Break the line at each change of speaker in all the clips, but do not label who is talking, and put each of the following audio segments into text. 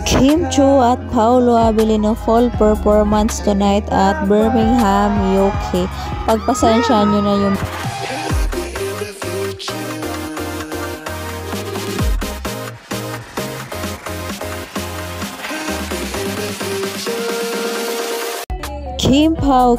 Kim Chu at Paolo Abilino full performance tonight at Birmingham, UK. Pagpasensyahan nyo na yung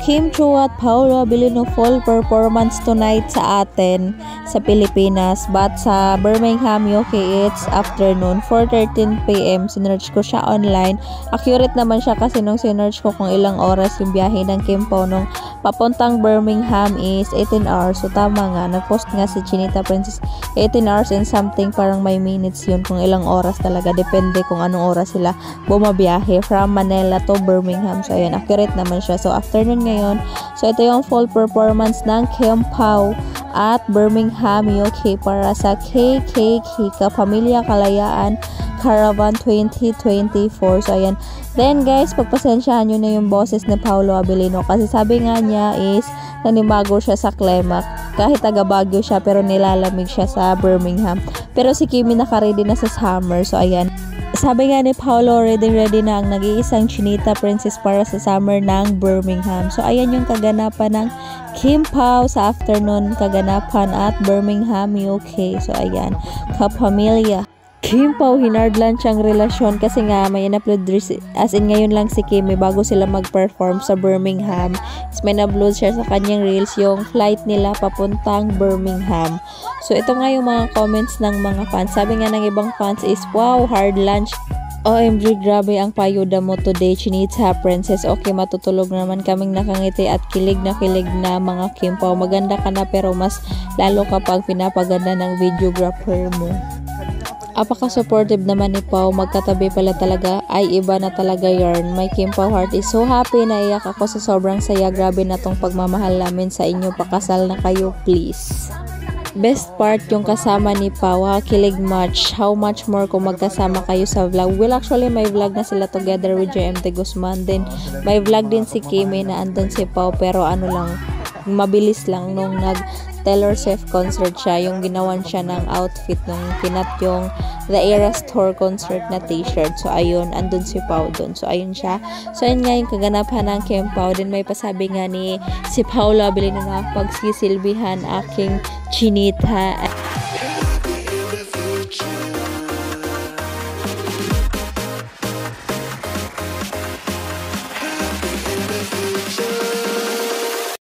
Kim Chu at Paolo Abilino full performance tonight sa atin sa Pilipinas, but sa Birmingham, UK it's afternoon 4:13 PM. Sinearch ko siya online. Accurate naman siya kasi nung sinearch ko kung ilang oras yung biyahe ng Kim Pao nung papuntang Birmingham is 18 hours. So tama nga, nag-post nga si Chinita Princess 18 hours and something, parang may minutes yun kung ilang oras talaga, depende kung anong oras sila bumabiyahe from Manila to Birmingham. So ayan, accurate naman siya. So afternoon ngayon, so ito yung full performance ng Kim Pao at Birmingham, UK para sa KKK Kapamilya Kalayaan Caravan 2024. So ayan, then guys, pagpasensyahan nyo na yung boses ni Paolo Abilino kasi sabi nga niya is nanibago siya sa Climax. Kahit taga Baguio siya pero nilalamig siya sa Birmingham. Pero si Kimi naka-ready na sa summer. So ayan, sabi nga ni Paolo, ready na ang nag-iisang Chinita Princess para sa summer ng Birmingham. So ayan yung kaganapan ng Kim Pao sa afternoon, kaganapan at Birmingham, UK. So ayan, kapamilya. Kim Pao, hinardlan siyang relasyon kasi nga may in-upload, as in ngayon lang si Kimi bago sila mag-perform sa Birmingham. May na-upload siya sa kanyang reels yung flight nila papuntang Birmingham. So ito nga yung mga comments ng mga fans. Sabi nga ng ibang fans is, wow, hard lunch. OMG, grabe ang payuda mo today, Chinita Princess. Okay, matutulog naman kaming nakangiti at kilig na mga Kim Pao. Maganda ka na pero mas lalo kapag pinapaganda ng videographer mo. Apaka-supportive naman ni Pao, magkatabi pala talaga, ay iba na talaga yarn. My Kim Pao heart is so happy, naiyak ako sa sobrang saya. Grabe na tong pagmamahal namin sa inyo, pakasal na kayo please. Best part yung kasama ni Pao, kilig much. How much more kung magkasama kayo sa vlog. Well, actually may vlog na sila together with JMT Guzman. Then may vlog din si Kimi na andun si Pao, pero ano lang, mabilis lang nung Taylor Swift concert siya, yung ginawan siya ng outfit nung kinat yung The Eras Tour concert na t-shirt. So ayun, andun si Pao dun. So ayun siya. So ayun nga yung kaganapan ng Kim Pao. Din may pasabi nga ni si Paolo Abilino na pagsisilbihan aking Chinita.